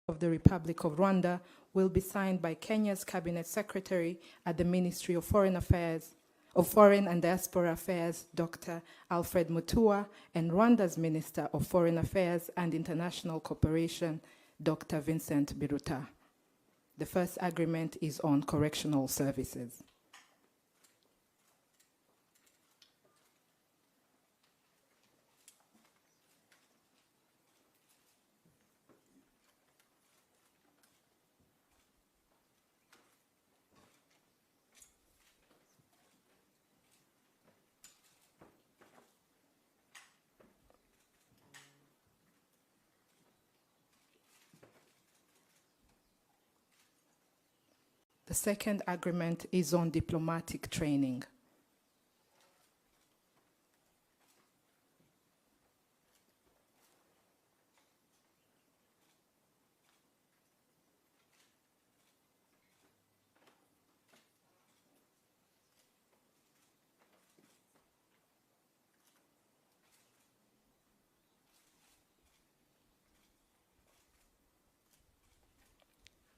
of the Republic of Rwanda will be signed by Kenya's Cabinet Secretary at the Ministry of Foreign and Diaspora Affairs, Dr. Alfred Mutua, and Rwanda's Minister of Foreign Affairs and International Cooperation, Dr. Vincent Biruta. The first agreement is on correctional services. The second agreement is on diplomatic training.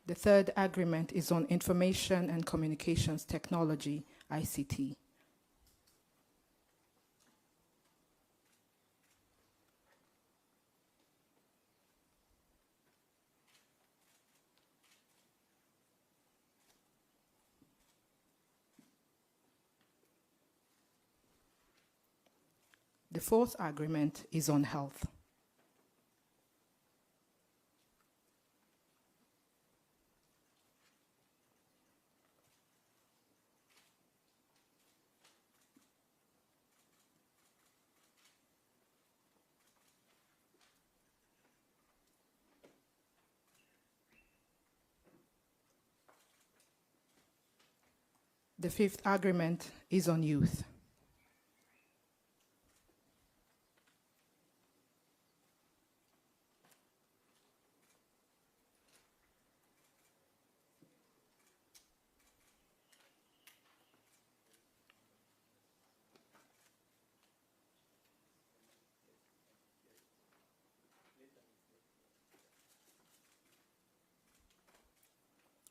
The third agreement is on information and communications technology, ICT. The fourth agreement is on health. The fifth agreement is on youth.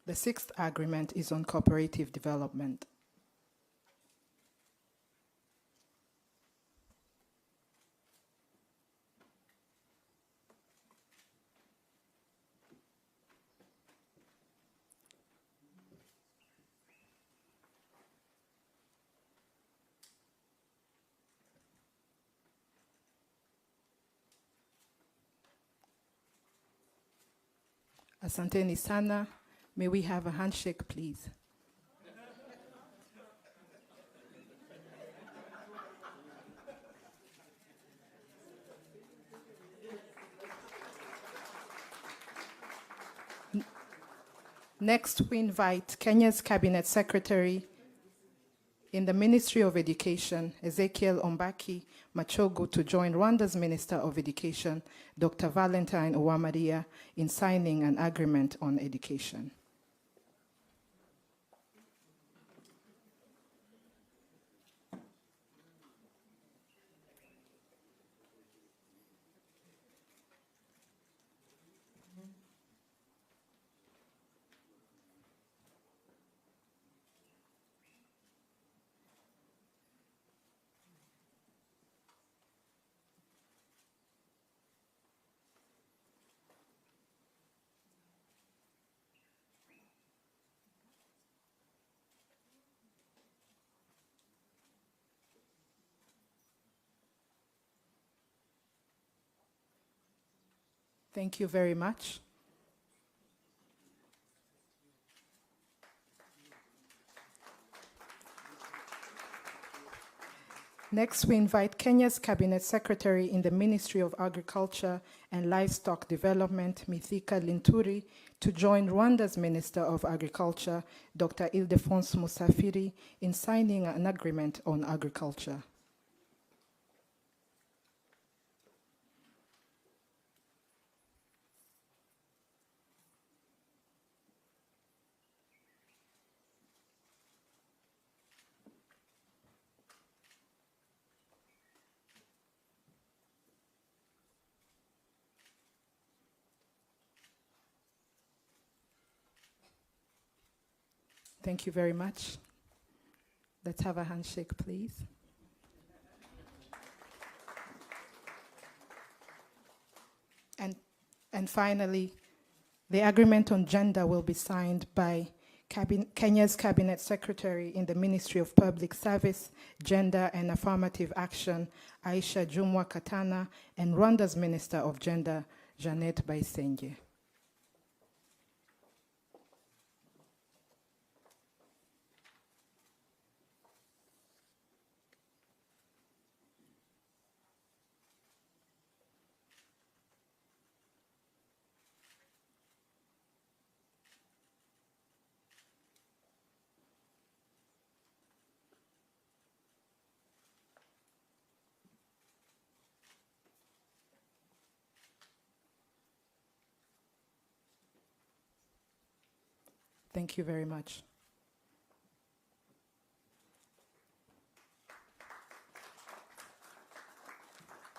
The sixth agreement is on cooperative development. Asanteni sana. May we have a handshake, please? Next, we invite Kenya's Cabinet Secretary in the Ministry of Education, Ezekiel Ombaki Machogu, to join Rwanda's Minister of Education, Dr. Valentine Uwamaria, in signing an agreement on education. Thank you very much. Next, we invite Kenya's Cabinet Secretary in the Ministry of Agriculture and Livestock Development, Mithika Linturi, to join Rwanda's Minister of Agriculture, Dr. Ildefonse Musafiri, in signing an agreement on agriculture. Thank you very much. Let's have a handshake, please. And finally, the agreement on gender will be signed by Kenya's Cabinet Secretary in the Ministry of Public Service, Gender and Affirmative Action, Aisha Jumwa Katana, and Rwanda's Minister of Gender, Jeannette Bayisenge. Thank you very much.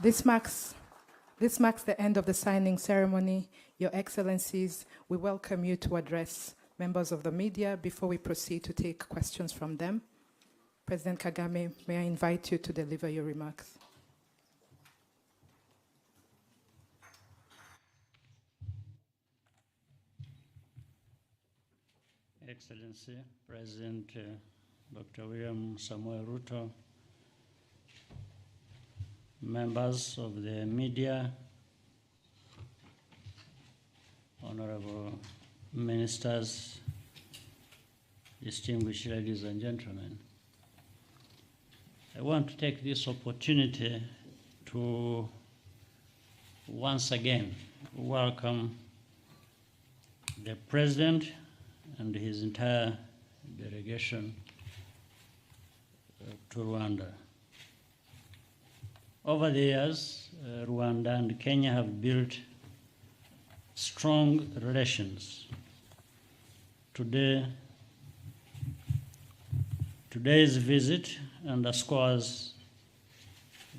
This marks the end of the signing ceremony. Your Excellencies, we welcome you to address members of the media before we proceed to take questions from them. President Kagame, may I invite you to deliver your remarks? Excellency, President Dr. William Samuel Ruto, members of the media, honorable ministers, distinguished ladies and gentlemen. I want to take this opportunity to once again welcome the President and his entire delegation to Rwanda. Over the years, Rwanda and Kenya have built strong relations. Today's visit underscores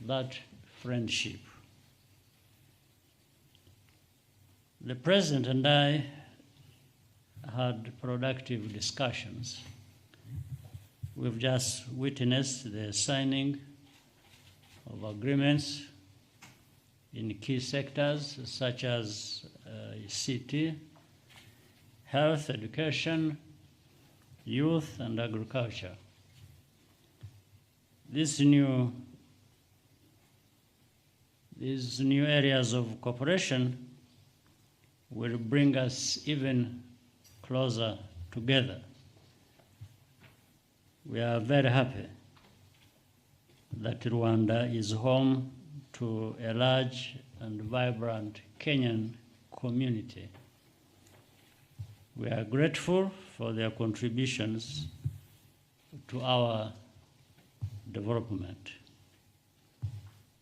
that friendship. The President and I had productive discussions. We've just witnessed the signing of agreements in key sectors such as ICT, health, education, youth, and agriculture. These new areas of cooperation will bring us even closer together. We are very happy that Rwanda is home to a large and vibrant Kenyan community. We are grateful for their contributions to our development.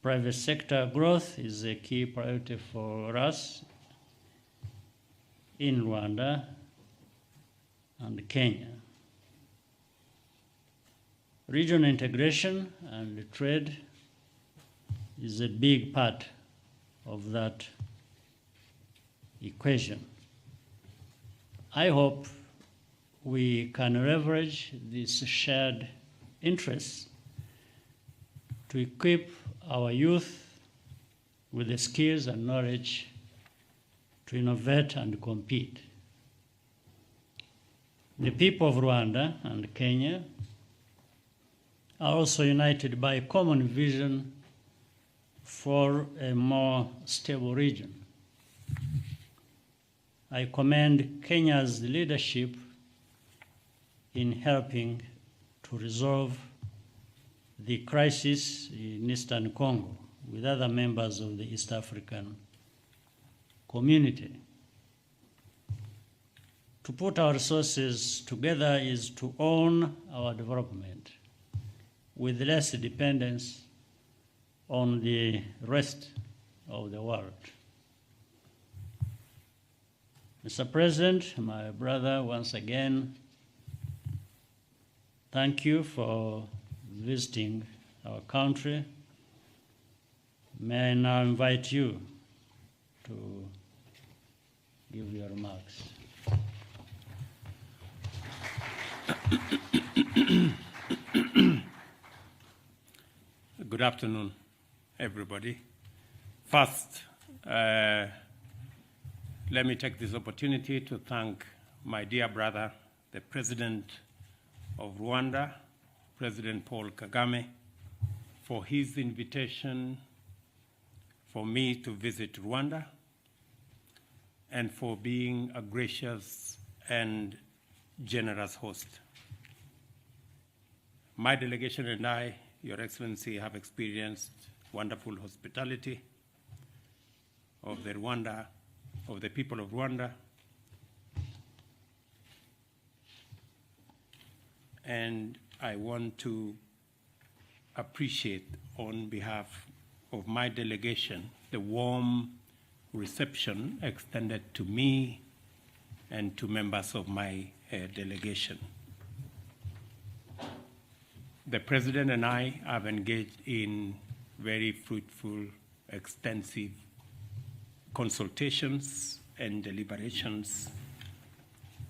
Private sector growth is a key priority for us in Rwanda and Kenya. Regional integration and trade is a big part of that equation. I hope we can leverage these shared interests to equip our youth with the skills and knowledge to innovate and compete. The people of Rwanda and Kenya are also united by a common vision for a more stable region. I commend Kenya's leadership in helping to resolve the crisis in Eastern Congo with other members of the East African community. To put our resources together is to own our development with less dependence on the rest of the world. Mr. President, my brother, once again, thank you for visiting our country. May I now invite you to give your remarks. Good afternoon, everybody. First, let me take this opportunity to thank my dear brother, the President of Rwanda, President Paul Kagame, for his invitation for me to visit Rwanda and for being a gracious and generous host. My delegation and I, Your Excellency, have experienced wonderful hospitality of the people of Rwanda, and I want to appreciate on behalf of my delegation the warm reception extended to me and to members of my delegation. The President and I have engaged in very fruitful, extensive consultations and deliberations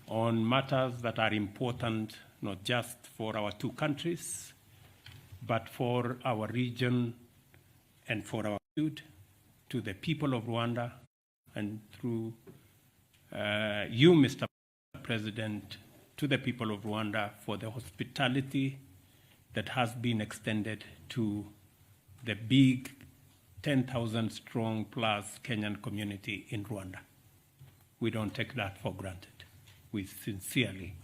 on matters that are important not just for our two countries, but for our region and for our good, to the people of Rwanda, and through you, Mr. President, to the people of Rwanda for the hospitality that has been extended to the big 10,000 strong plus Kenyan community in Rwanda. We don't take that for granted. We sincerely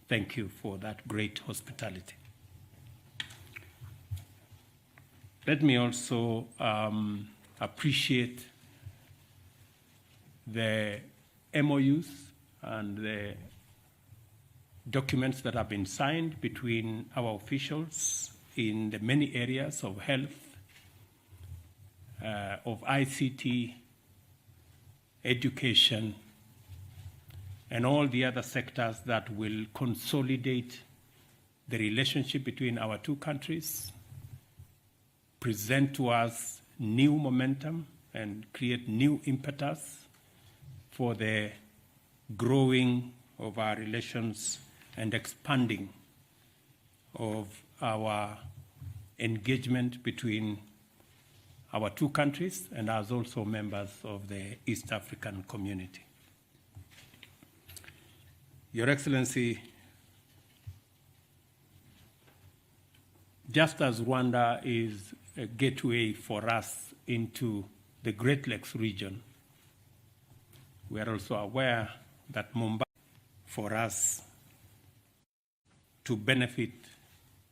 thank you for that great hospitality. Let me also appreciate the MOUs and the documents that have been signed between our officials in the many areas of health, of ICT, education, and all the other sectors that will consolidate the relationship between our two countries, present to us new momentum, and create new impetus for the growing of our relations and expanding of our engagement between our two countries and as also members of the East African community. Your Excellency, just as Rwanda is a gateway for us into the Great Lakes region, we are also aware that Mumbai, for us to benefit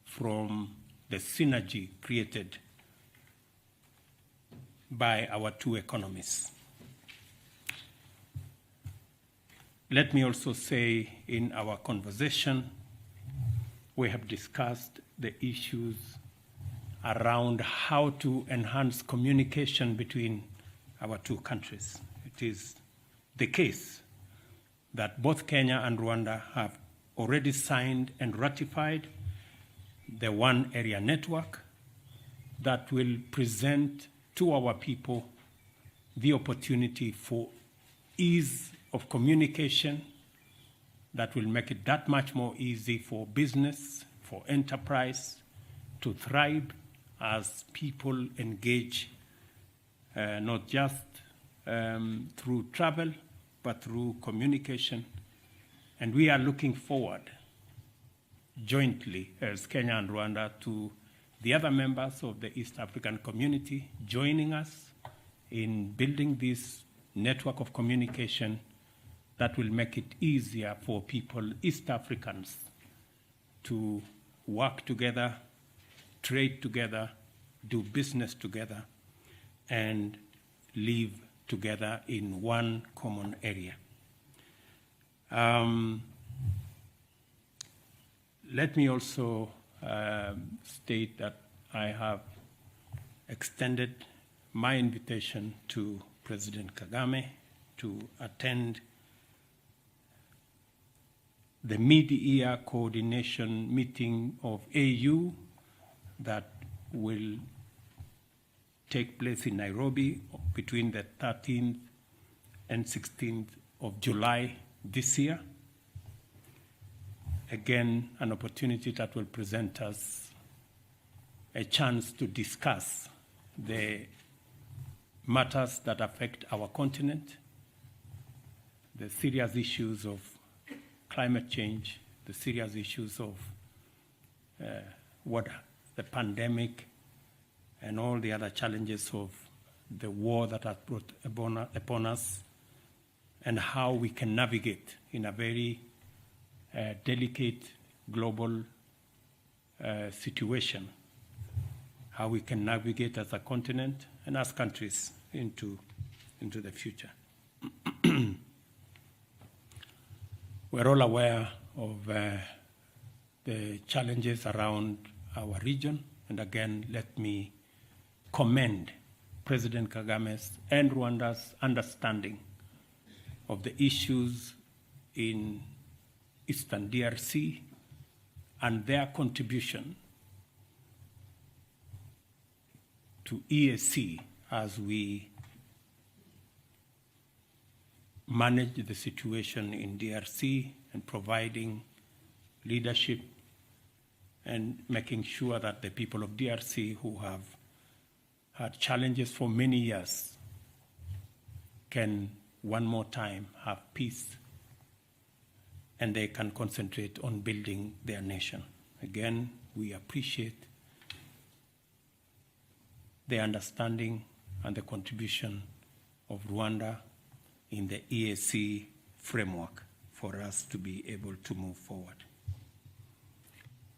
from the synergy created by our two economies. Let me also say, in our conversation, we have discussed the issues around how to enhance communication between our two countries. It is the case that both Kenya and Rwanda have already signed and ratified the One Area Network that will present to our people the opportunity for ease of communication that will make it that much more easy for business, for enterprise to thrive as people engage not just through travel, but through communication. And we are looking forward jointly as Kenya and Rwanda to the other members of the East African community joining us in building this network of communication that will make it easier for people, East Africans, to work together, trade together, do business together, and live together in one common area. Let me also state that I have extended my invitation to President Kagame to attend the mid-year coordination meeting of AU that will take place in Nairobi between the 13th and 16th of July this year. again, an opportunity that will present us a chance to discuss the matters that affect our continent, the serious issues of climate change, the serious issues of what the pandemic and all the other challenges of the war that has brought upon us, and how we can navigate in a very delicate global situation, how we can navigate as a continent and as countries into the future. We're all aware of the challenges around our region, and again, let me commend President Kagame's and Rwanda's understanding of the issues in Eastern DRC and their contribution to EAC as we manage the situation in DRC and providing leadership and making sure that the people of DRC who have had challenges for many years can one more time have peace and they can concentrate on building their nation. Again, we appreciate the understanding and the contribution of Rwanda in the EAC framework for us to be able to move forward.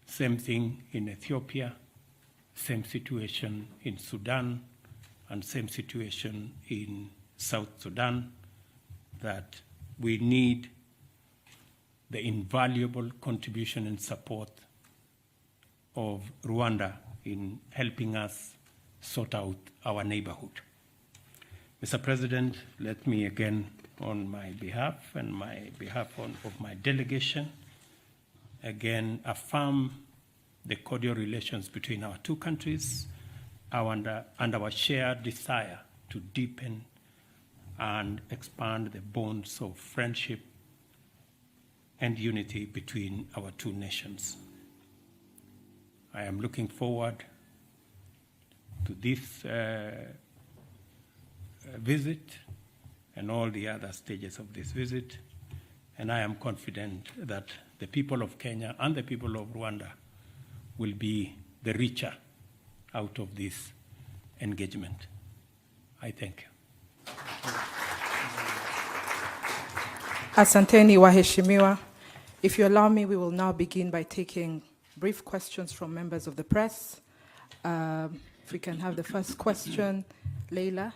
Same thing in Ethiopia, same situation in Sudan, and same situation in South Sudan, that we need the invaluable contribution and support of Rwanda in helping us sort out our neighborhood. Mr. President, let me again, on my behalf and of my delegation, again affirm the cordial relations between our two countries and our shared desire to deepen and expand the bonds of friendship and unity between our two nations. I am looking forward to this visit and all the other stages of this visit, and I am confident that the people of Kenya and the people of Rwanda will be the richer out of this engagement. I thank you. Asanteni waheshimiwa. If you allow me, we will now begin by taking brief questions from members of the press. If we can have the first question, Leila.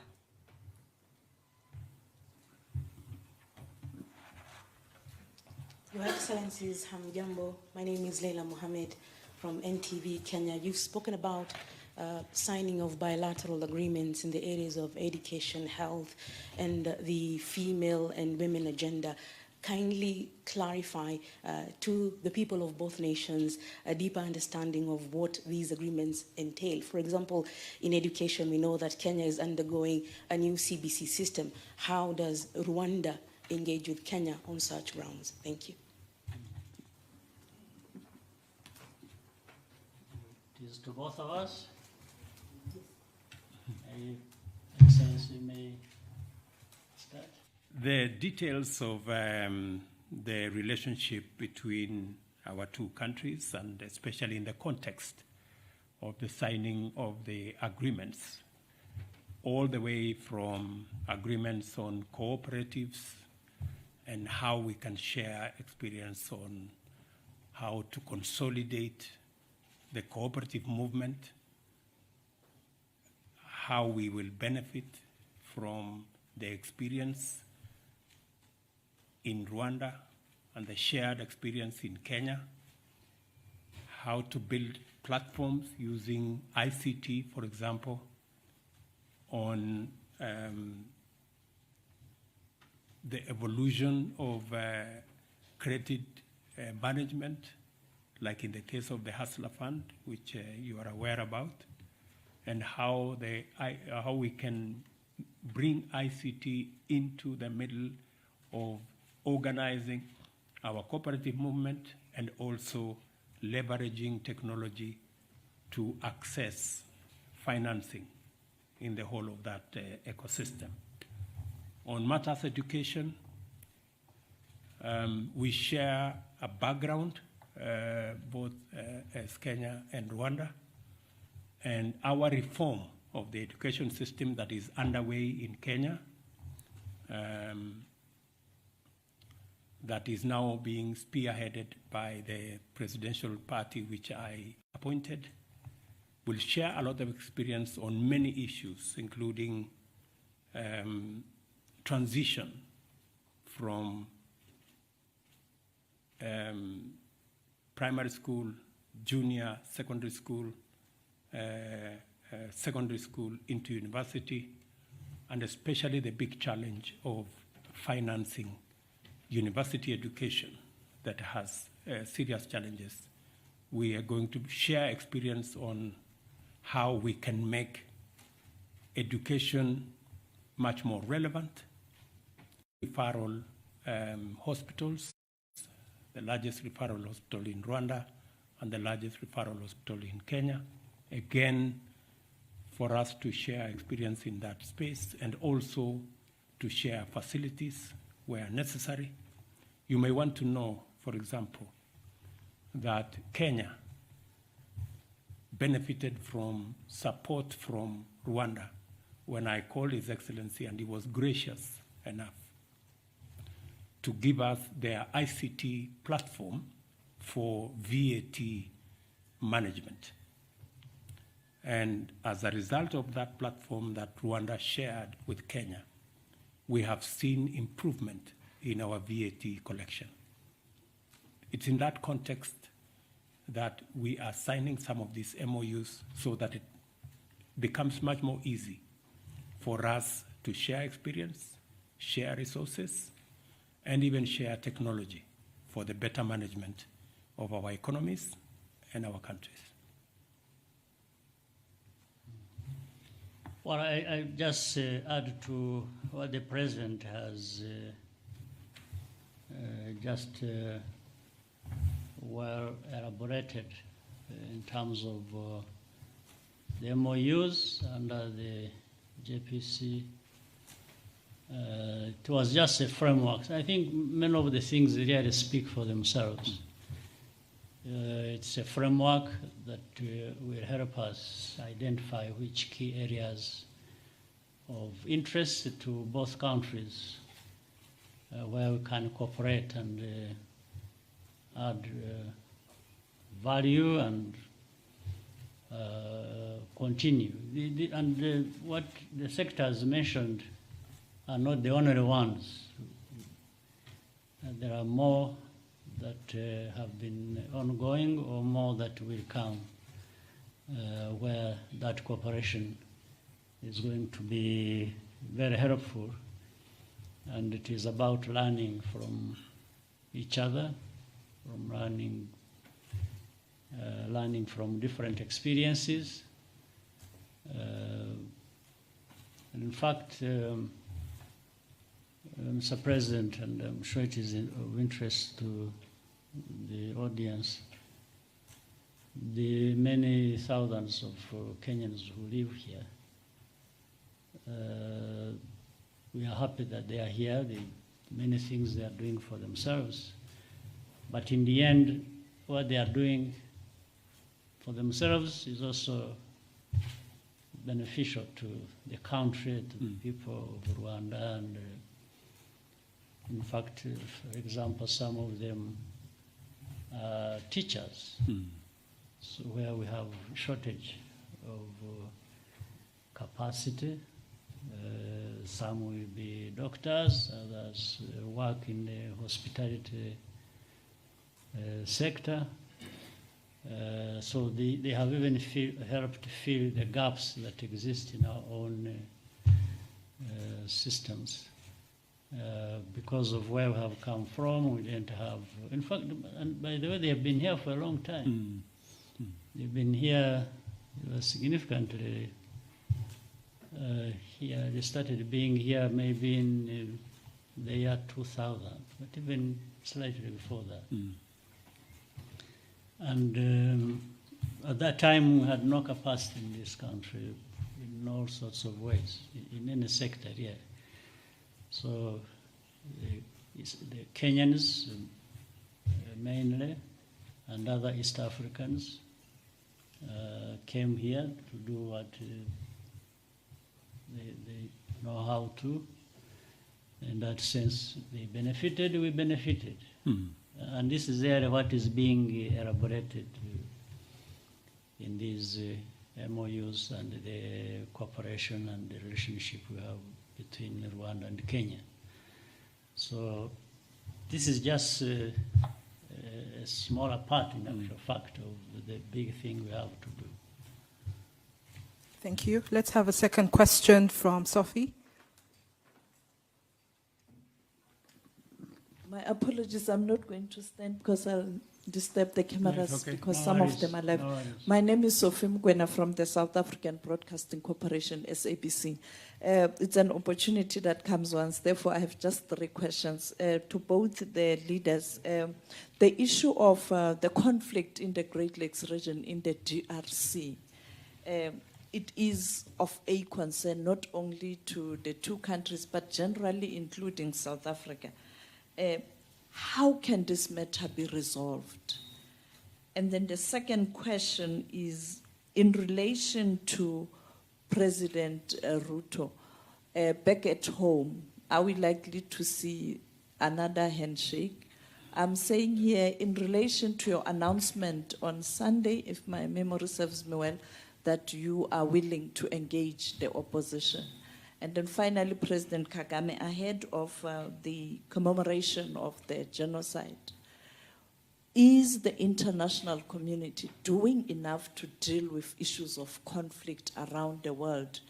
Your Excellencies, Hamjambo. My name is Leila Mohammed from NTV Kenya. You've spoken about signing of bilateral agreements in the areas of education, health, and the female and women agenda. Kindly clarify to the people of both nations a deeper understanding of what these agreements entail. For example, in education, we know that Kenya is undergoing a new CBC system. How does Rwanda engage with Kenya on such grounds? Thank you. It is to both of us. Excellency may start. The details of the relationship between our two countries, and especially in the context of the signing of the agreements, all the way from agreements on cooperatives and how we can share experience on how to consolidate the cooperative movement, how we will benefit from the experience in Rwanda and the shared experience in Kenya, how to build platforms using ICT, for example, on the evolution of credit management, like in the case of the Hustler Fund, which you are aware about, and how we can bring ICT into the middle of organizing our cooperative movement, and also leveraging technology to access financing in the whole of that ecosystem. On matters education, we share a background, both as Kenya and Rwanda, and our reform of the education system that is underway in Kenya, that is now being spearheaded by the presidential party which I appointed, will share a lot of experience on many issues, including transition from primary school, junior secondary school into university, and especially the big challenge of financing university education that has serious challenges. We are going to share experience on how we can make education much more relevant. Referral hospitals, the largest referral hospital in Rwanda and the largest referral hospital in Kenya. Again, for us to share experience in that space and also to share facilities where necessary. You may want to know, for example, that Kenya benefited from support from Rwanda when I called His Excellency, and he was gracious enough to give us their ICT platform for VAT management. And as a result of that platform that Rwanda shared with Kenya, we have seen improvement in our VAT collection. It's in that context that we are signing some of these MOUs so that it becomes much more easy for us to share experience, share resources, and even share technology for the better management of our economies and our countries. Well, I just add to what the President has just well elaborated in terms of the MOUs under the JPC. It was just a framework. I think many of the things really speak for themselves. It's a framework that will help us identify which key areas of interest to both countries where we can cooperate and add value and continue. What the sectors mentioned are not the only ones. There are more that have been ongoing or more that will come where that cooperation is going to be very helpful. And it is about learning from each other, from learning from different experiences. And in fact, Mr. President, and I'm sure it is of interest to the audience, the many thousands of Kenyans who live here, we are happy that they are here, many things they are doing for themselves. But in the end, what they are doing for themselves is also beneficial to the country, to the people of Rwanda. And in fact, for example, some of them are teachers, so where we have shortage of capacity. Some will be doctors, others work in the hospitality sector. So they have even helped fill the gaps that exist in our own systems. Because of where we have come from, we didn't have, in fact, and by the way, they have been here for a long time. They've been here significantly here. They started being here maybe in the year 2000. but even slightly before that. And at that time, we had no capacity in this country in all sorts of ways, in any sector, yeah. So the Kenyans mainly and other East Africans came here to do what they know how to. In that sense, they benefited, we benefited. And this is there what is being elaborated in these MOUs and the cooperation and the relationship we have between Rwanda and Kenya. So this is just a smaller part, in actual fact, of the big thing we have to do. Thank you. Let's have a second question from Sophie. My apologies, I'm not going to stand because I'll disturb the cameras okay. because No some worries, of them are live. no worries. My name is Sophie Mkwena from the South African Broadcasting Corporation, SABC. It's an opportunity that comes once, therefore I have just 3 questions to both the leaders. The issue of the conflict in the Great Lakes region in the DRC, it is of a concern not only to the 2 countries, but generally including South Africa. How can this matter be resolved? And then the second question is in relation to President Ruto. Back at home, are we likely to see another handshake? I'm saying here in relation to your announcement on Sunday, if my memory serves me well, that you are willing to engage the opposition. And then finally, President Kagame, ahead of the commemoration of the genocide, is the international community doing enough to deal with issues of conflict around the world,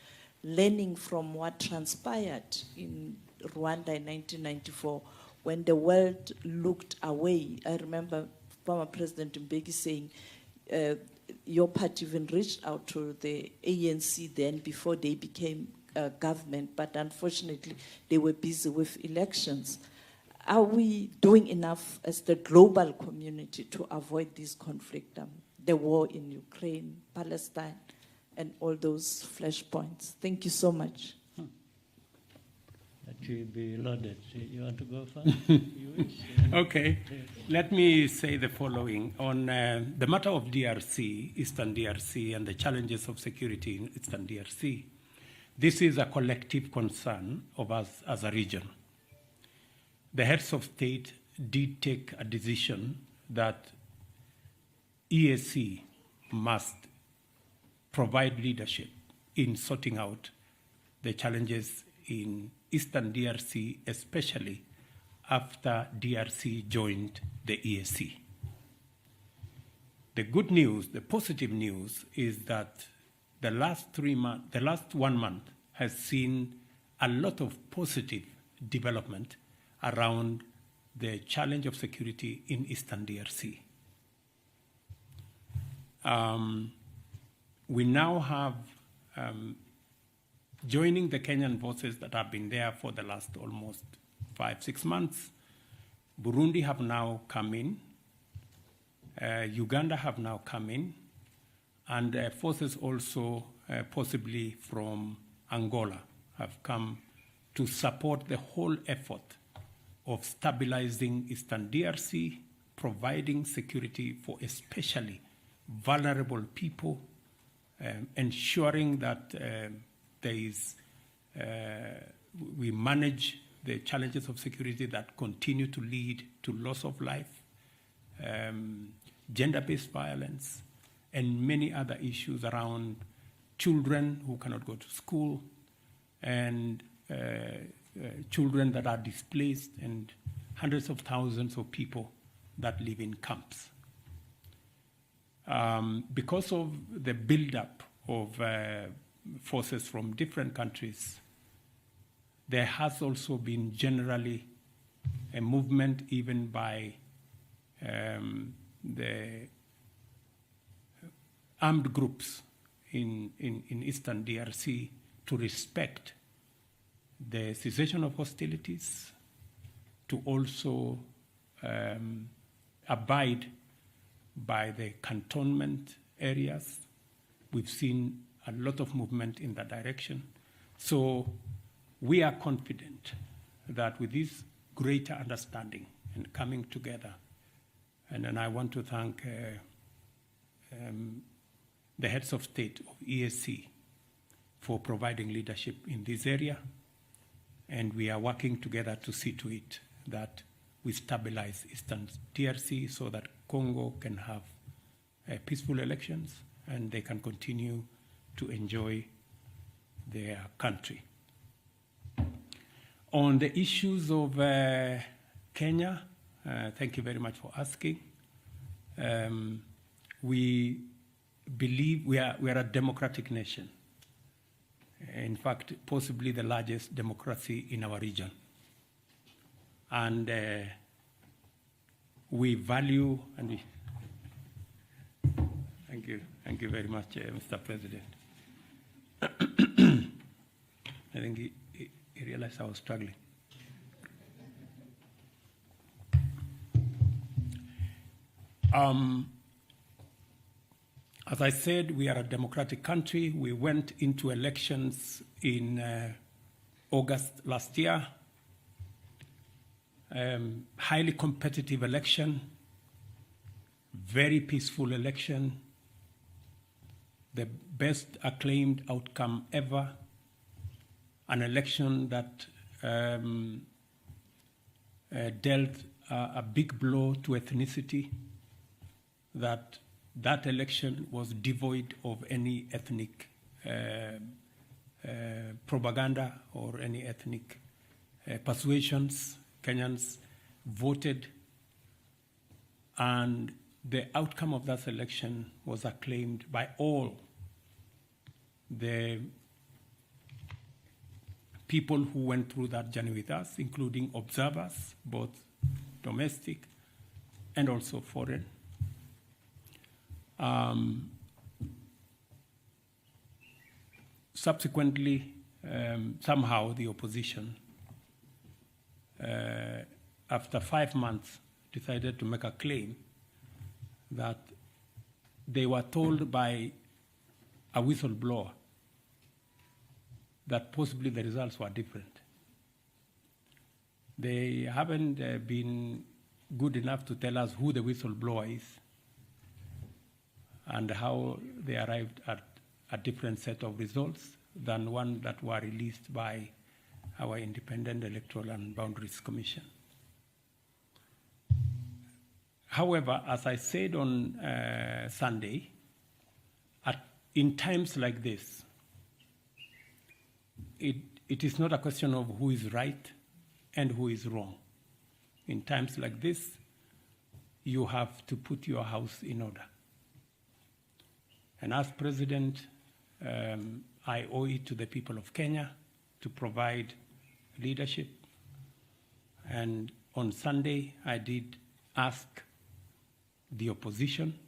learning from what transpired in Rwanda in 1994 when the world looked away? I remember former President Mbeki saying, your party even reached out to the ANC then before they became government, but unfortunately they were busy with elections. Are we doing enough as the global community to avoid this conflict, the war in Ukraine, Palestine, and all those flashpoints? Thank you so much. That will be loaded. You want to go first? You wish? Okay, let me say the following. On the matter of DRC, Eastern DRC, and the challenges of security in Eastern DRC, this is a collective concern of us as a region. The heads of state did take a decision that EAC must provide leadership in sorting out the challenges in Eastern DRC, especially after DRC joined the EAC. The good news, the positive news, is that the last 1 month has seen a lot of positive development around the challenge of security in Eastern DRC. We now have, joining the Kenyan forces that have been there for the last almost 5-6 months, Burundi have now come in, Uganda have now come in, and forces also possibly from Angola have come to support the whole effort of stabilizing Eastern DRC, providing security for especially vulnerable people, ensuring that we manage the challenges of security that continue to lead to loss of life, gender-based violence, and many other issues around children who cannot go to school, and children that are displaced, and hundreds of thousands of people that live in camps. Because of the buildup of forces from different countries, there has also been generally a movement even by the armed groups in Eastern DRC to respect the cessation of hostilities, to also abide by the cantonment areas. We've seen a lot of movement in that direction. So we are confident that with this greater understanding and coming together, and I want to thank the heads of state of EAC for providing leadership in this area, and we are working together to see to it that we stabilize Eastern DRC so that Congo can have peaceful elections and they can continue to enjoy their country. On the issues of Kenya, thank you very much for asking. We believe we are a democratic nation. In fact, possibly the largest democracy in our region. And we value, and we, thank you very much, Mr. President. I think he realized I was struggling. As I said, we are a democratic country. We went into elections in August last year. Highly competitive election, very peaceful election, the best acclaimed outcome ever, an election that dealt a big blow to ethnicity, that election was devoid of any ethnic propaganda or any ethnic persuasions. Kenyans voted, and the outcome of that election was acclaimed by all the people who went through that journey with us, including observers, both domestic and also foreign. Subsequently, somehow the opposition, after 5 months, decided to make a claim that they were told by a whistleblower that possibly the results were different. They haven't been good enough to tell us who the whistleblower is and how they arrived at a different set of results than one that were released by our Independent Electoral and Boundaries Commission. However, as I said on Sunday, in times like this, it is not a question of who is right and who is wrong. In times like this, you have to put your house in order. And as president, I owe it to the people of Kenya to provide leadership. And on Sunday, I did ask the opposition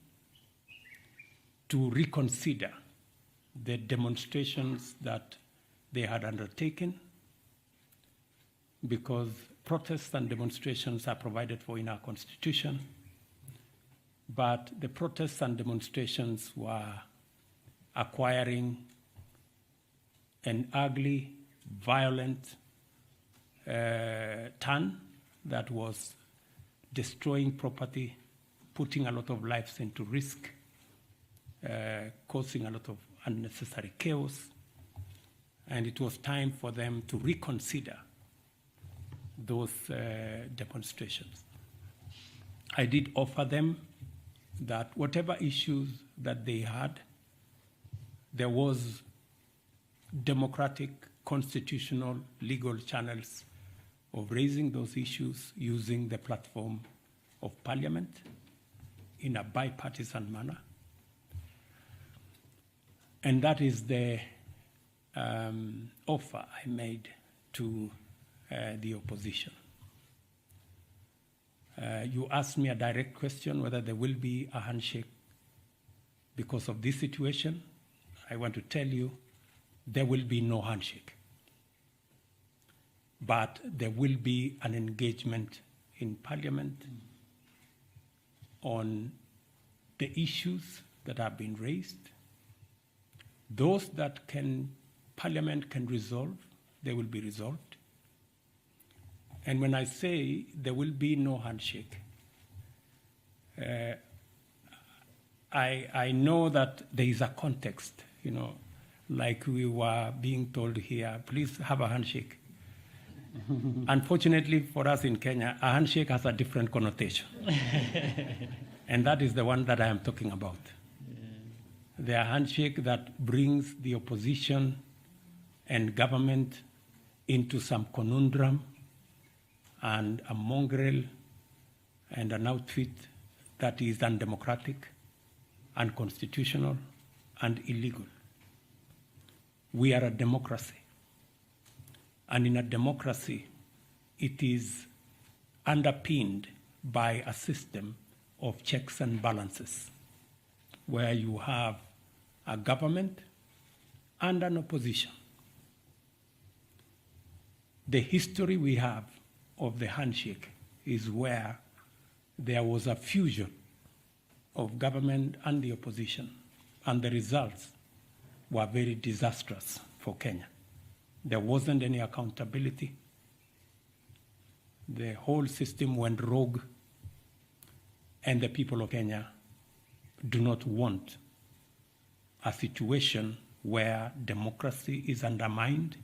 to reconsider the demonstrations that they had undertaken, because protests and demonstrations are provided for in our constitution, but the protests and demonstrations were acquiring an ugly, violent turn that was destroying property, putting a lot of lives into risk, causing a lot of unnecessary chaos, and it was time for them to reconsider those demonstrations. I did offer them that whatever issues that they had, there was democratic, constitutional, legal channels of raising those issues using the platform of Parliament in a bipartisan manner. And that is the offer I made to the opposition. You asked me a direct question whether there will be a handshake because of this situation. I want to tell you, there will be no handshake. but there will be an engagement in Parliament on the issues that have been raised. Those that Parliament can resolve, they will be resolved. And when I say there will be no handshake, I know that there is a context, like we were being told here, please have a handshake. Unfortunately for us in Kenya, a handshake has a different connotation. And that is the one that I am talking about. The handshake that brings the opposition and government into some conundrum and a mongrel and an outfit that is undemocratic, unconstitutional, and illegal. We are a democracy. And in a democracy, it is underpinned by a system of checks and balances, where you have a government and an opposition. The history we have of the handshake is where there was a fusion of government and the opposition, and the results were very disastrous for Kenya. There wasn't any accountability. The whole system went rogue, and the people of Kenya do not want a situation where democracy is undermined.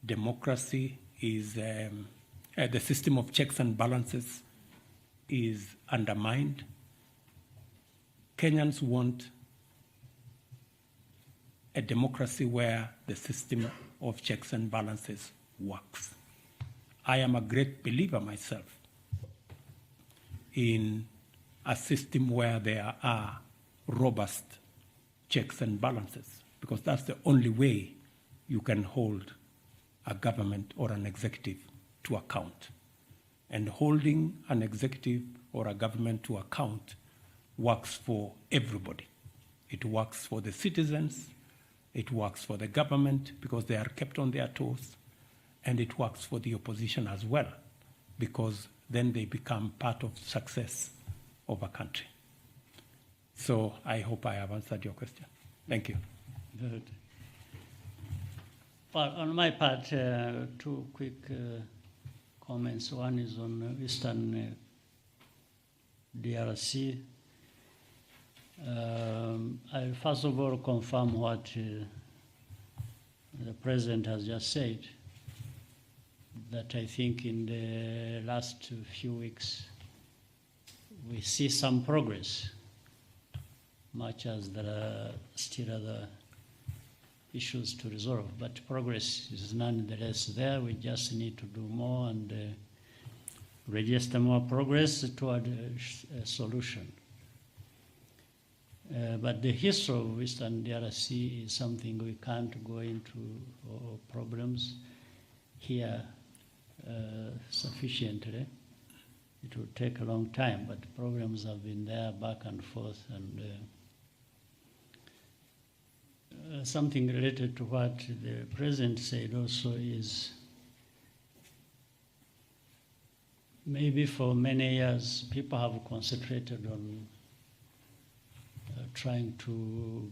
Democracy is, the system of checks and balances is undermined. Kenyans want a democracy where the system of checks and balances works. I am a great believer myself in a system where there are robust checks and balances, because that's the only way you can hold a government or an executive to account. And holding an executive or a government to account works for everybody. It works for the citizens, it works for the government because they are kept on their toes, and it works for the opposition as well, because then they become part of success of a country. So I hope I have answered your question. Thank you. Good. Well, on my part, two quick comments. One is on Eastern DRC. I'll first of all confirm what the President has just said, that I think in the last few weeks we see some progress, much as there are still other issues to resolve, but progress is nonetheless there. We just need to do more and register more progress toward a solution. But the history of Western DRC is something we can't go into problems here sufficiently. It will take a long time, but problems have been there back and forth. And something related to what the President said also is maybe for many years people have concentrated on trying to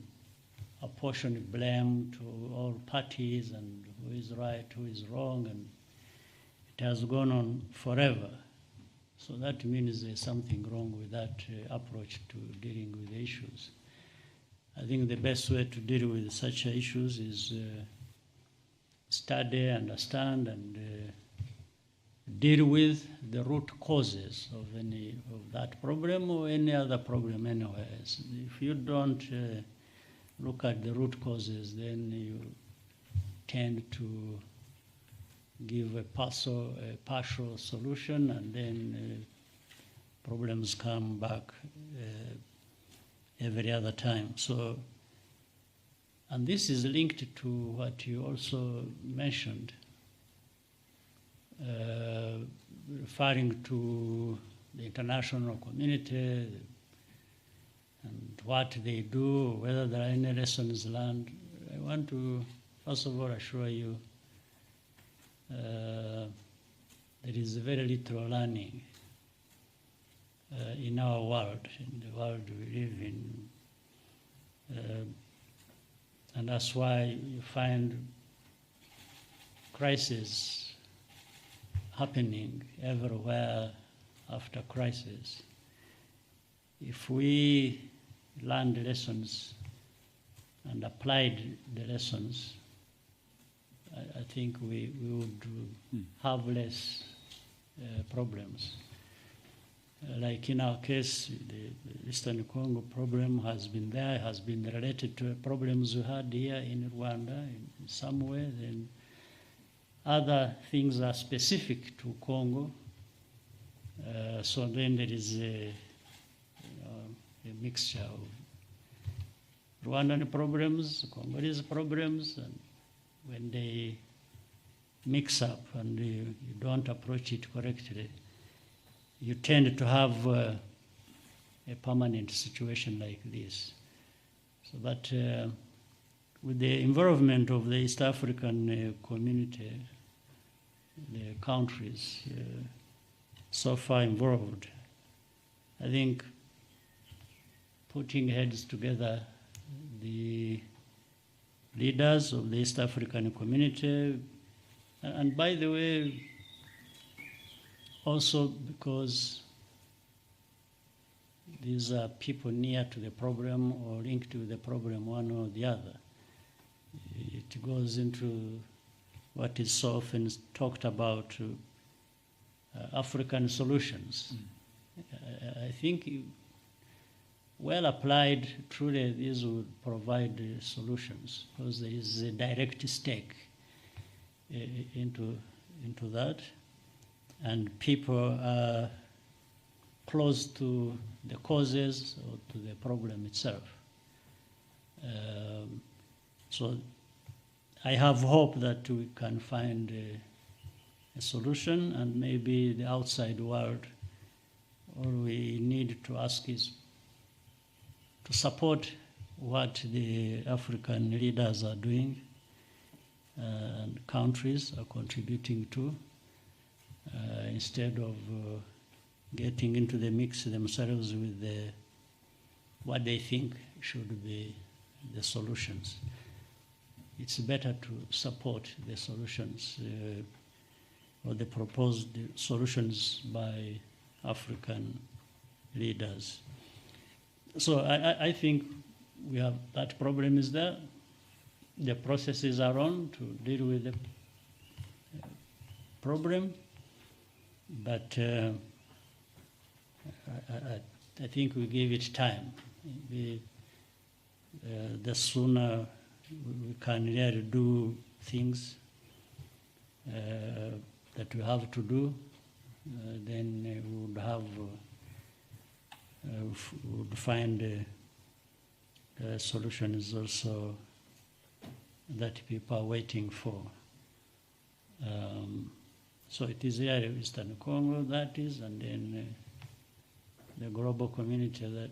apportion blame to all parties and who is right, who is wrong, and it has gone on forever. So that means there's something wrong with that approach to dealing with issues. I think the best way to deal with such issues is study, understand, and deal with the root causes of any of that problem or any other problem anywhere. If you don't look at the root causes, then you tend to give a partial solution, and then problems come back every other time. So, and this is linked to what you also mentioned, referring to the international community and what they do, whether there are any lessons learned. I want to, first of all, assure you there is very little learning in our world, in the world we live in. And that's why you find crises happening everywhere after crisis. If we learned lessons and applied the lessons, I think we would have less problems. Like in our case, the Eastern Congo problem has been there, has been related to problems we had here in Rwanda in some way. Then other things are specific to Congo. So then there is a mixture of Rwandan problems, Congolese problems, and when they mix up and you don't approach it correctly, you tend to have a permanent situation like this. So that with the involvement of the East African community, the countries so far involved, I think putting heads together, the leaders of the East African community, and by the way, also because these are people near to the problem or linked to the problem, one or the other. It goes into what is so often talked about, African solutions. I think well applied, truly these would provide solutions because there is a direct stake into that. And people are close to the causes or to the problem itself. So I have hope that we can find a solution, and maybe the outside world, all we need to ask is to support what the African leaders are doing and countries are contributing to. Instead of getting into the mix themselves with what they think should be the solutions. It's better to support the solutions or the proposed solutions by African leaders. So I think we have that problem is there. The processes are on to deal with the problem. But I think we give it time. The sooner we can really do things that we have to do, then we would find solutions also that people are waiting for. So it is here in Eastern Congo, that is, and then the global community that,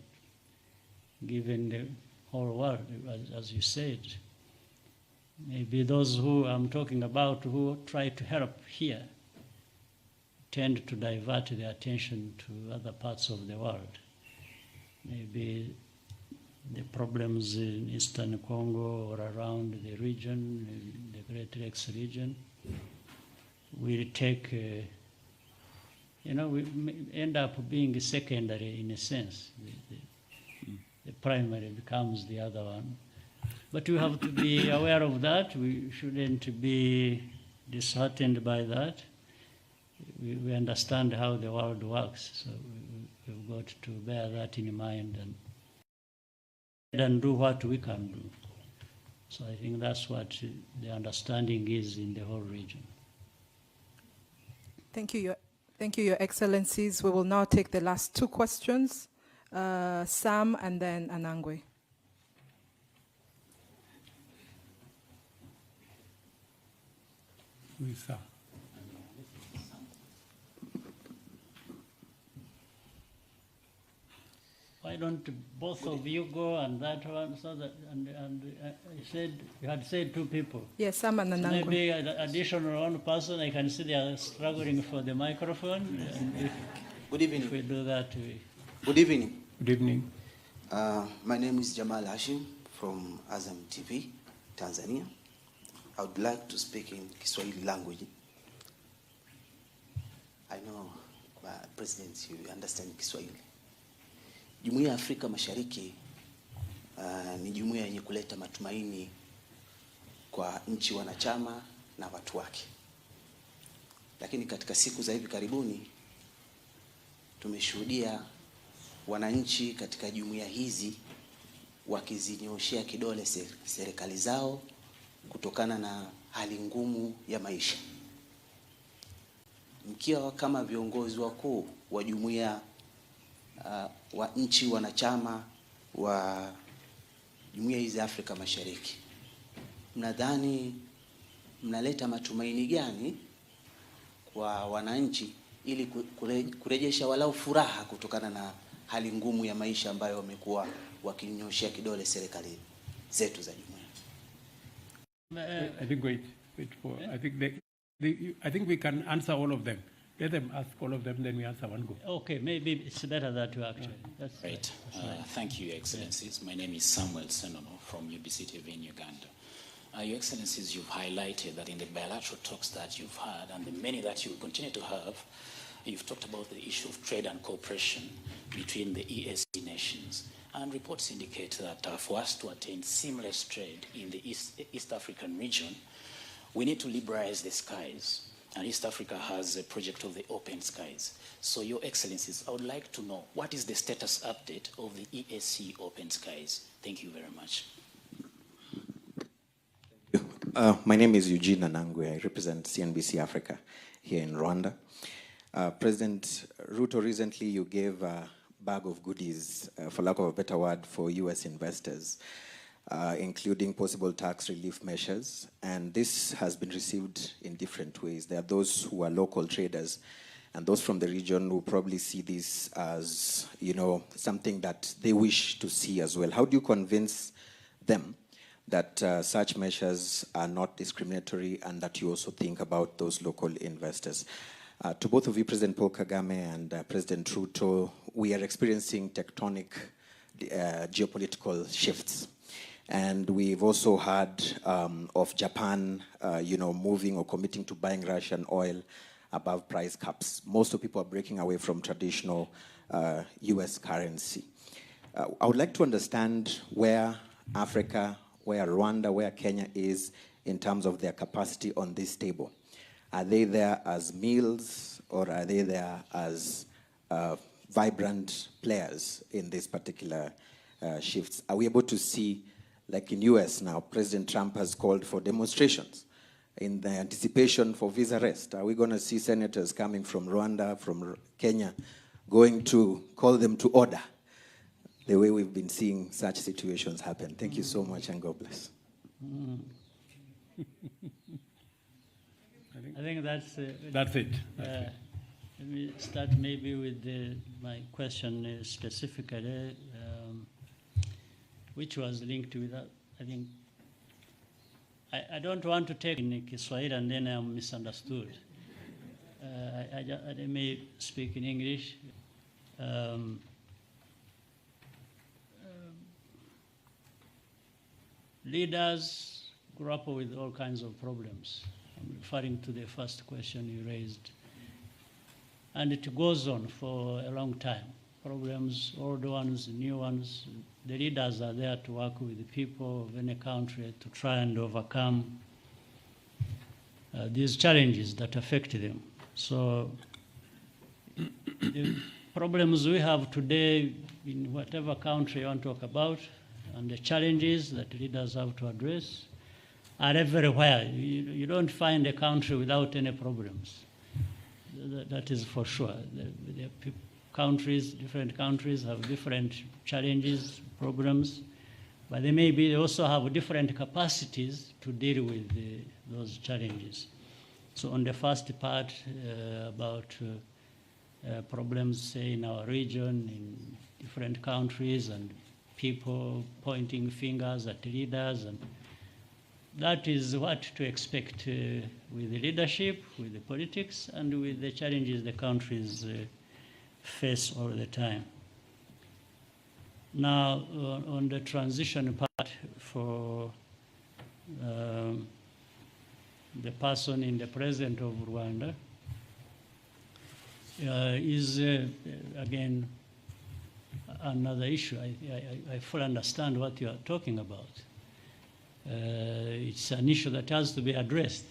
given the whole world, as you said, maybe those who I'm talking about who try to help here tend to divert their attention to other parts of the world. Maybe the problems in Eastern Congo or around the region, the Great Lakes region, will take, we end up being secondary in a sense. The primary becomes the other one. But we have to be aware of that. We shouldn't be disheartened by that. We understand how the world works, so we've got to bear that in mind and do what we can do. So I think that's what the understanding is in the whole region. Thank you, Your Excellencies. We will now take the last two questions, Sam and then Anangwe. Who is Sam? why don't both of you go and that one, so that, and you said, you had said 2 people. Yes, Sama Nanangwe. Maybe an additional 1 person, I can see they are struggling for the microphone. And Good evening. if we do that, we... Good evening. Good evening. My name is Jamal Hashim from Azam TV, Tanzania. I would like to speak in Kiswahili language. I know, President, you understand Kiswahili. Jumuiya ya Afrika Mashariki ni jumuiya yenye kuleta matumaini kwa nchi wanachama na watu wake. Lakini katika siku za hivi karibuni tumeshuhudia wananchi katika jumuiya hizi wakizinyoshea kidole serikali zao kutokana na hali ngumu ya maisha. Mkiwa kama viongozi wakuu wa jumuiya wa nchi wanachama wa jumuiya hizi Afrika Mashariki, mnadhani mnaleta matumaini gani kwa wananchi ili kurejesha walau furaha kutokana na hali ngumu ya maisha ambayo wamekuwa wakinyoshea kidole serikali zetu za jumuiya? I think wait for. I think we can answer all of them. Let them ask all of them, then we answer one go. Okay, maybe it's better that you actually. That's Right. Thank you, Your Excellencies. My name is Samuel Senono from UBC TV in Uganda. Your Excellencies, you've highlighted that in the bilateral talks that you've had and the many that you will continue to have, you've talked about the issue of trade and cooperation between the EAC nations. And reports indicate that for us to attain seamless trade in the East African region, we need to liberalize the skies. And East Africa has a project of the open skies. So, Your Excellencies, I would like to know what is the status update of the EAC open skies. Thank you very much. My name is Eugene Anangwe. I represent CNBC Africa here in Rwanda. President Ruto, recently you gave a bag of goodies, for lack of a better word, for US investors, including possible tax relief measures. And this has been received in different ways. There are those who are local traders and those from the region who probably see this as, something that they wish to see as well. How do you convince them that such measures are not discriminatory and that you also think about those local investors? To both of you, President Paul Kagame and President Ruto, we are experiencing tectonic geopolitical shifts. And we've also heard of Japan, moving or committing to buying Russian oil above price caps. Most of people are breaking away from traditional US currency. I would like to understand where Africa, where Rwanda, where Kenya is in terms of their capacity on this table. Are they there as meals, or are they there as vibrant players in these particular shifts? Are we able to see, like in US now, President Trump has called for demonstrations in the anticipation for visa rest? Are we going to see senators coming from Rwanda, from Kenya, going to call them to order, the way we've been seeing such situations happen? Thank you so much, and God bless. I think that's it. That's it. Let me start maybe with my question specifically, which was linked with that. I think I don't want to take in Kiswahili and then I'm misunderstood. I may speak in English. Leaders grapple with all kinds of problems. I'm referring to the first question you raised. And it goes on for a long time. Problems, old ones, new ones. The leaders are there to work with the people of any country to try and overcome these challenges that affect them. So the problems we have today in whatever country you want to talk about, and the challenges that leaders have to address, are everywhere. You don't find a country without any problems. That is for sure. Different countries have different challenges, problems, but they also have different capacities to deal with those challenges. So on the first part about problems, say, in our region, in different countries, and people pointing fingers at leaders. And that is what to expect with the leadership, with the politics, and with the challenges the countries face all the time. Now, on the transition part for the person in the president of Rwanda, is again another issue. I fully understand what you are talking about. It's an issue that has to be addressed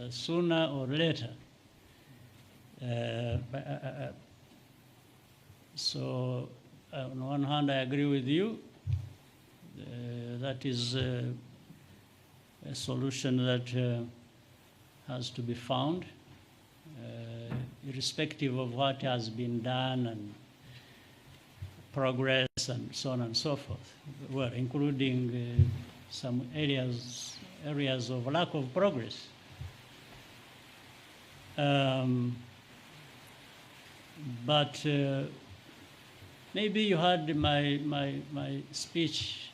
sooner or later. So on one hand, I agree with you. That is a solution that has to be found, irrespective of what has been done and progress and so on and so forth. Well, including some areas of lack of progress. But maybe you heard my speech.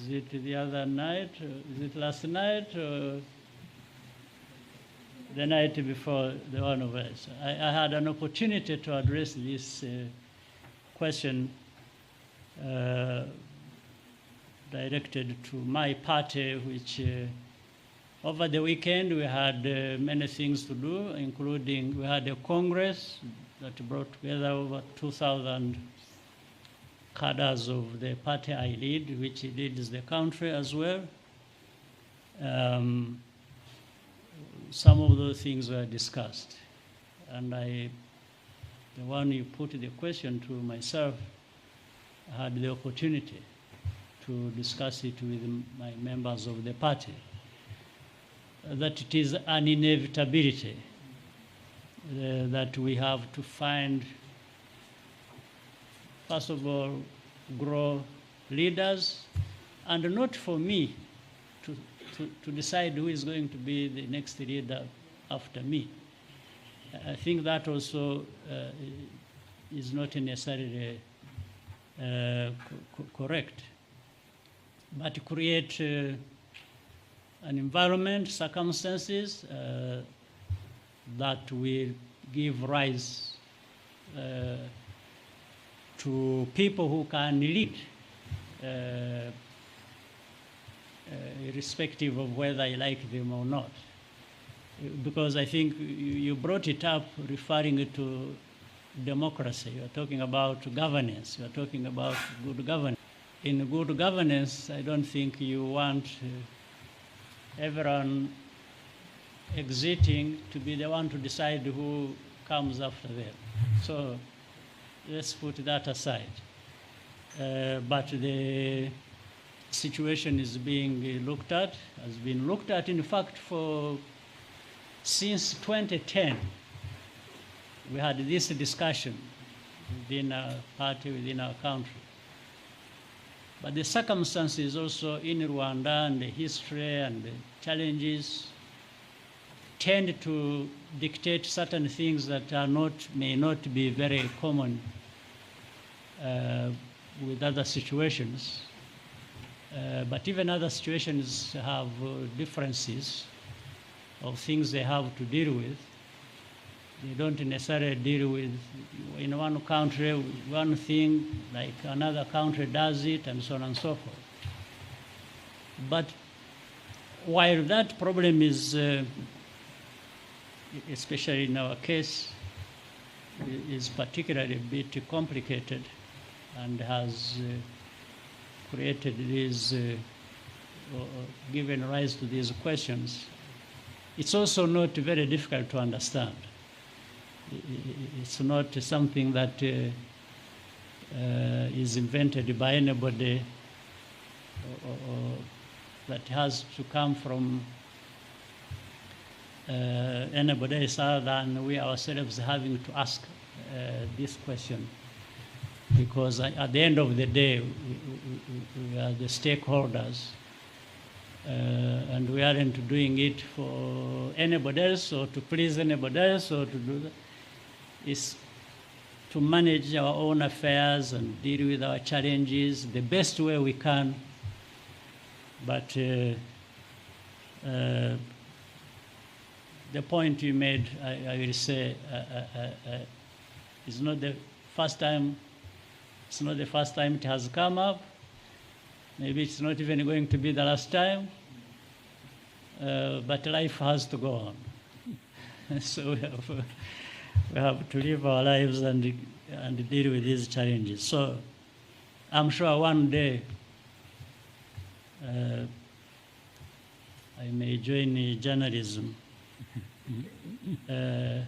Is it the other night? Is it last night? Or the night before the one of us? I had an opportunity to address this question directed to my party, which over the weekend we had many things to do, including we had a Congress that brought together over 2,000 cadres of the party I lead, which leads the country as well. Some of those things were discussed. And the one you put the question to myself, I had the opportunity to discuss it with my members of the party, that it is an inevitability that we have to find, first of all, grow leaders, and not for me to decide who is going to be the next leader after me. I think that also is not necessarily correct, but create an environment, circumstances that will give rise to people who can lead, irrespective of whether I like them or not. Because I think you brought it up referring to democracy. You're talking about governance. You're talking about good governance. In good governance, I don't think you want everyone exiting to be the one to decide who comes after them. So let's put that aside. But the situation is being looked at, has been looked at, in fact, since 2010. We had this discussion within our party, within our country. But the circumstances also in Rwanda and the history and the challenges tend to dictate certain things that may not be very common with other situations. But even other situations have differences of things they have to deal with. They don't necessarily deal with, in one country, one thing, like another country does it, and so on and so forth. But while that problem is, especially in our case, is particularly a bit complicated and has created these, given rise to these questions, it's also not very difficult to understand. It's not something that is invented by anybody or that has to come from anybody else other than we ourselves having to ask this question. Because at the end of the day, we are the stakeholders And we aren't doing it for anybody else or to please anybody else or to do that. It's to manage our own affairs and deal with our challenges the best way we can. But the point you made, I will say, is not the first time. It's not the first time it has come up. Maybe it's not even going to be the last time. But life has to go on. So we have to live our lives and deal with these challenges. So I'm sure one day I may join journalism in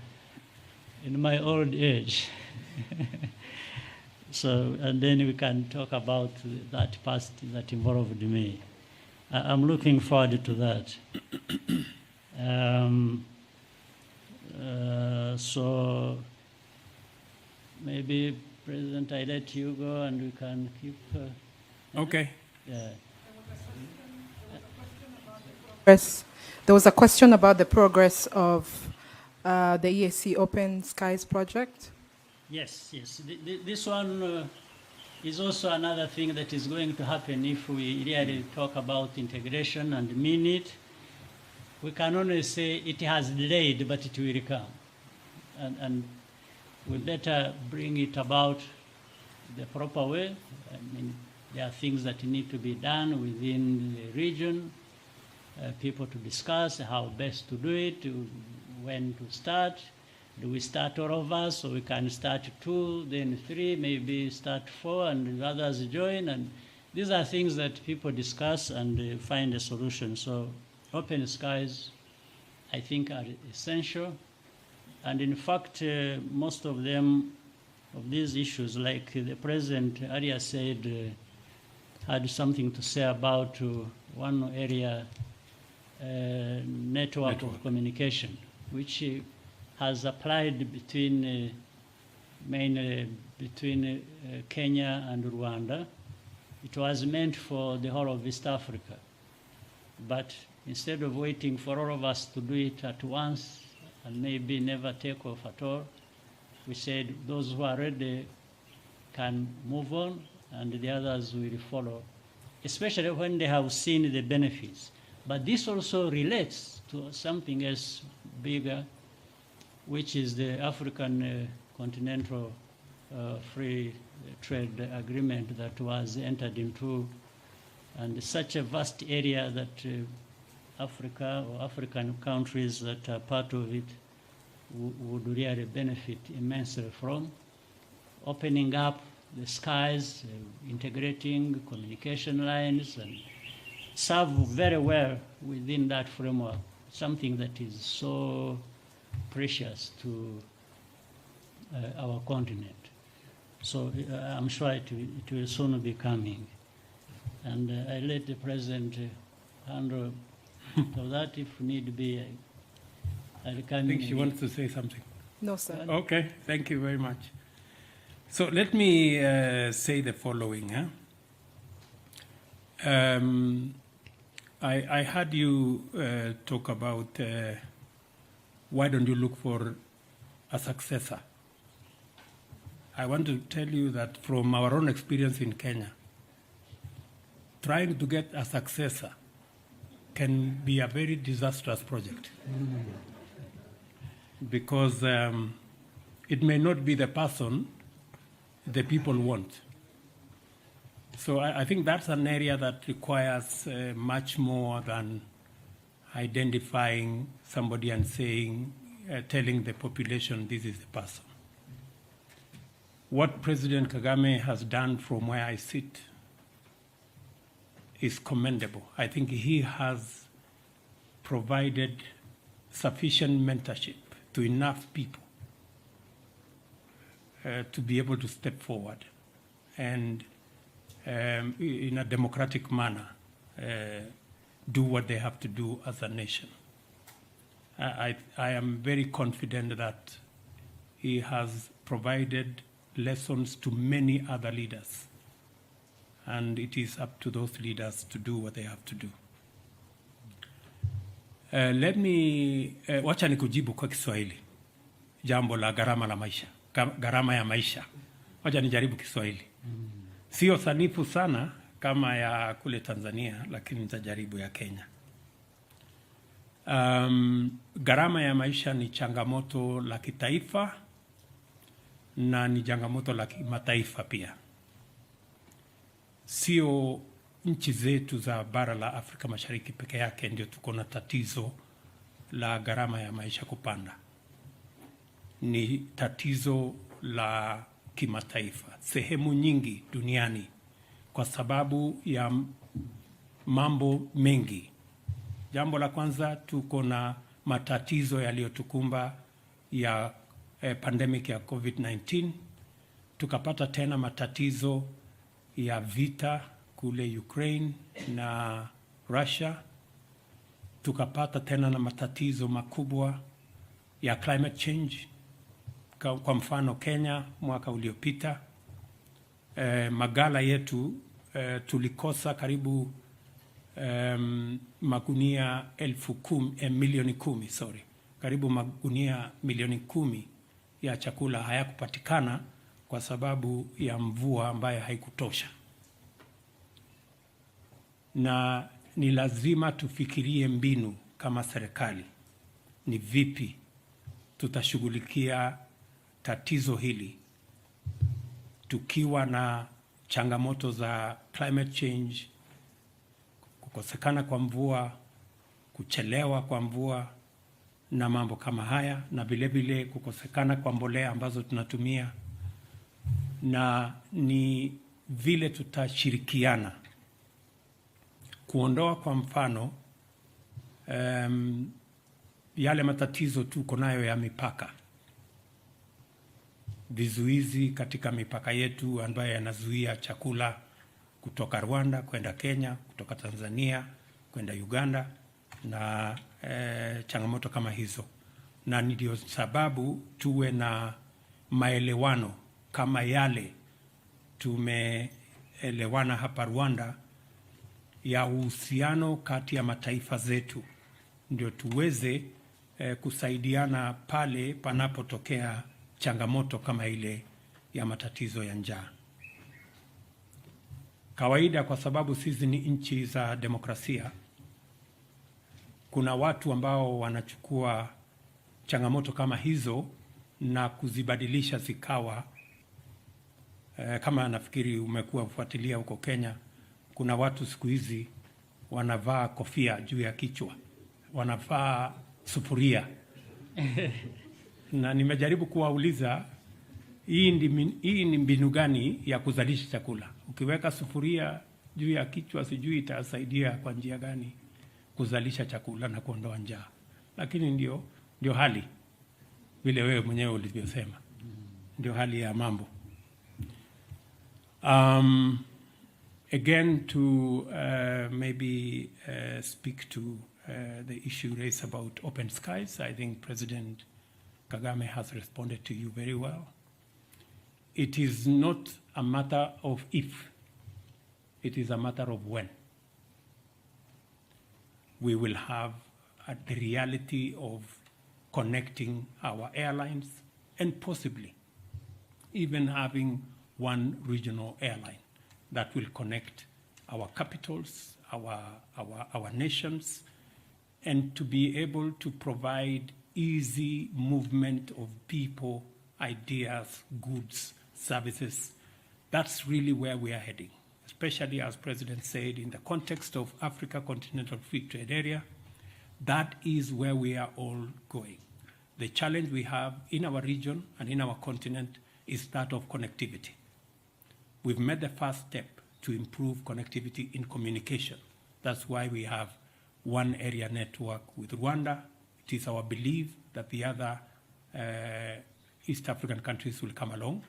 my old age. So, and then we can talk about that past that involved me. I'm looking forward to that. So maybe, President, I let you go and we can keep. Okay. Yeah. There was a question about the progress of the EAC Open Skies project. Yes, yes. This one is also another thing that is going to happen if we really talk about integration and mean it. We can only say it has delayed, but it will come. And we better bring it about the proper way. I mean, there are things that need to be done within the region, people to discuss how best to do it, when to start. Do we start all of us, so we can start 2, then 3, maybe start 4, and others join? And these are things that people discuss and find a solution. So open skies, I think, are essential. And in fact, most of them, of these issues, like the President earlier said, had something to say about one area, network of communication, which has applied between mainly between Kenya and Rwanda. It was meant for the whole of East Africa. But instead of waiting for all of us to do it at once and maybe never take off at all, we said those who are ready can move on and the others will follow, especially when they have seen the benefits. But this also relates to something else bigger, which is the African Continental Free Trade Agreement that was entered into, and such a vast area that Africa or African countries that are part of it would really benefit immensely from. Opening up the skies, integrating communication lines, and serve very well within that framework, something that is so precious to our continent. So I'm sure it will soon be coming. And I let the President handle that if need be. I think she wants to say something. No, sir. Okay, thank you very much. So let me say the following. I heard you talk about why don't you look for a successor? I want to tell you that from our own experience in Kenya, trying to get a successor can be a very disastrous project because it may not be the person the people want. So I think that's an area that requires much more than identifying somebody and saying, telling the population this is the person. What President Kagame has done from where I sit is commendable. I think he has provided sufficient mentorship to enough people to be able to step forward and in a democratic manner do what they have to do as a nation. I am very confident that he has provided lessons to many other leaders, and it is up to those leaders to do what they have to do. Let me wacha nikujibu kwa Kiswahili jambo la gharama la maisha, gharama ya maisha. Wacha nijaribu Kiswahili. Sio sanifu sana kama ya kule Tanzania, lakini nitajaribu ya Kenya. Gharama ya maisha ni changamoto la kitaifa na ni changamoto la kimataifa pia. Sio nchi zetu za bara la Afrika Mashariki peke yake ndio tuko na tatizo la gharama ya maisha kupanda. Ni tatizo la kimataifa, sehemu nyingi duniani, kwa sababu ya mambo mengi. Jambo la kwanza, tuko na matatizo yaliyotukumba ya pandemic ya COVID-19. Tukapata tena matatizo ya vita kule Ukraine na Russia. Tukapata tena na matatizo makubwa ya climate change. Kwa mfano Kenya mwaka uliopita, magala yetu tulikosa karibu magunia milioni 10, karibu magunia milioni 10 ya chakula hayakupatikana kwa sababu ya mvua ambayo haikutosha. Na ni lazima tufikirie mbinu kama serikali, ni vipi tutashughulikia tatizo hili tukiwa na changamoto za climate change, kukosekana kwa mvua, kuchelewa kwa mvua na mambo kama haya, na vile vile kukosekana kwa mbolea ambazo tunatumia, na ni vile tutashirikiana kuondoa kwa mfano yale matatizo tuko nayo ya mipaka, vizuizi katika mipaka yetu ambayo yanazuia chakula kutoka Rwanda kwenda Kenya, kutoka Tanzania kwenda Uganda na changamoto kama hizo. Na ndio sababu tuwe na maelewano kama yale tumeelewana hapa Rwanda ya uhusiano kati ya mataifa zetu, ndio tuweze kusaidiana pale panapotokea changamoto kama ile ya matatizo ya njaa. Kawaida, kwa sababu sisi ni nchi za demokrasia, kuna watu ambao wanachukua changamoto kama hizo na kuzibadilisha zikawa kama nafikiri umekuwa ufuatilia huko Kenya, kuna watu siku hizi wanavaa kofia juu ya kichwa, wanavaa sufuria. Na nimejaribu kuwauliza, hii ni mbinu gani ya kuzalisha chakula? Ukiweka sufuria juu ya kichwa, sijui itasaidia kwa njia gani kuzalisha chakula na kuondoa njaa. Lakini ndio hali vile wewe mwenyewe ulivyosema, ndio hali ya mambo. Again, to maybe speak to the issue raised about open skies, I think President Kagame has responded to you very well. It is not a matter of if, it is a matter of when. We will have the reality of connecting our airlines and possibly even having one regional airline that will connect our capitals, our nations, and to be able to provide easy movement of people, ideas, goods, services. That's really where we are heading, especially as President said, in the context of Africa Continental Free Trade Area. That is where we are all going. The challenge we have in our region and in our continent is that of connectivity. We've made the first step to improve connectivity in communication. That's why we have one area network with Rwanda. It is our belief that the other East African countries will come along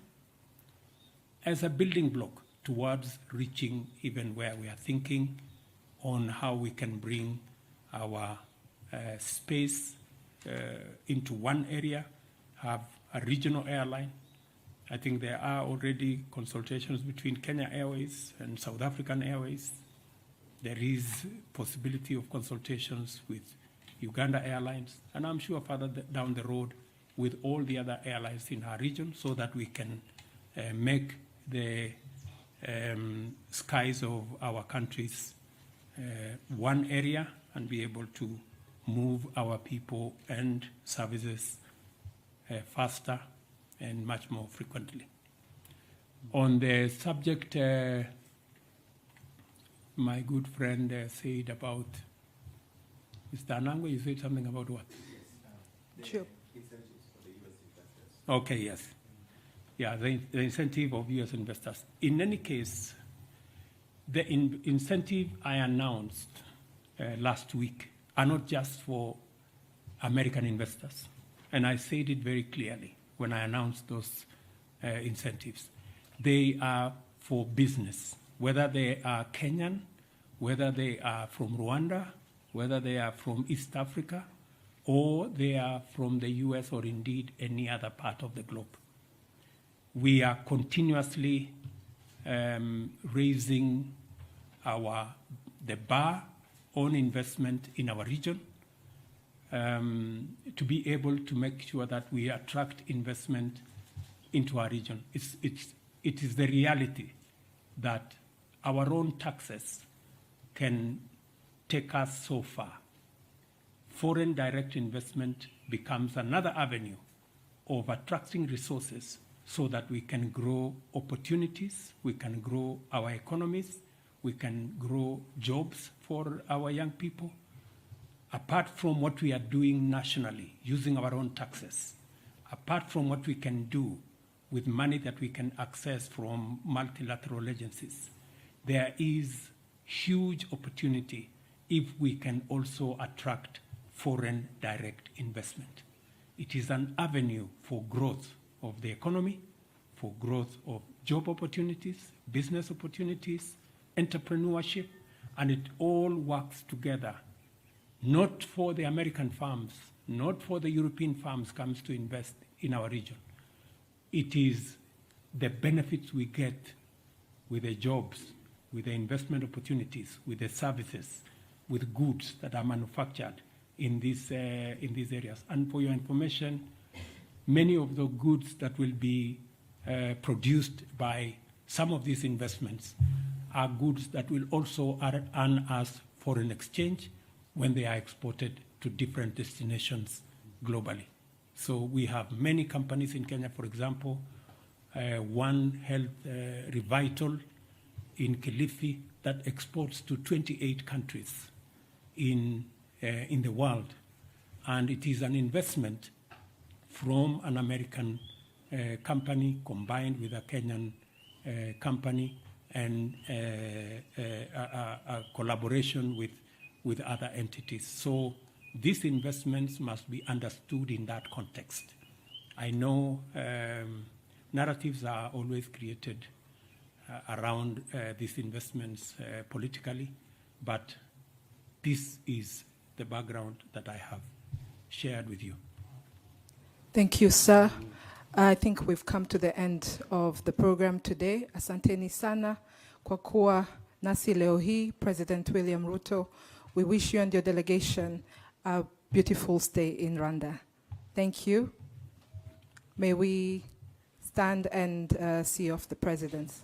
as a building block towards reaching even where we are thinking on how we can bring our space into one area, have a regional airline. I think there are already consultations between Kenya Airways and South African Airways. There is possibility of consultations with Uganda Airlines, and I'm sure further down the road with all the other airlines in our region, so that we can make the skies of our countries one area and be able to move our people and services faster and much more frequently. On the subject, my good friend said about, Mr. Anangwe, you said something about what? Sure. Okay, yes. Yeah, the incentive of U.S. investors. In any case, the incentive I announced last week are not just for American investors. And I said it very clearly when I announced those incentives. They are for business, whether they are Kenyan, whether they are from Rwanda, whether they are from East Africa, or they are from the US or indeed any other part of the globe. We are continuously raising the bar on investment in our region to be able to make sure that we attract investment into our region. It is the reality that our own taxes can take us so far. Foreign direct investment becomes another avenue of attracting resources so that we can grow opportunities, we can grow our economies, we can grow jobs for our young people. Apart from what we are doing nationally, using our own taxes, apart from what we can do with money that we can access from multilateral agencies, there is huge opportunity if we can also attract foreign direct investment. It is an avenue for growth of the economy, for growth of job opportunities, business opportunities, entrepreneurship, and it all works together. Not for the American firms, not for the European firms comes to invest in our region. It is the benefits we get with the jobs, with the investment opportunities, with the services, with goods that are manufactured in these areas. And for your information, many of the goods that will be produced by some of these investments are goods that will also earn us foreign exchange when they are exported to different destinations globally. So we have many companies in Kenya, for example, One Health Revital in Kilifi that exports to 28 countries in the world. And it is an investment from an American company combined with a Kenyan company and a collaboration with other entities. So these investments must be understood in that context. I know narratives are always created around these investments politically, but this is the background that I have shared with you. Thank you, sir. I think we've come to the end of the program today. Asanteni sana kwa kuwa nasi leo hii, President William Ruto. We wish you and your delegation a beautiful stay in Rwanda. Thank you. May we stand and see off the presidents.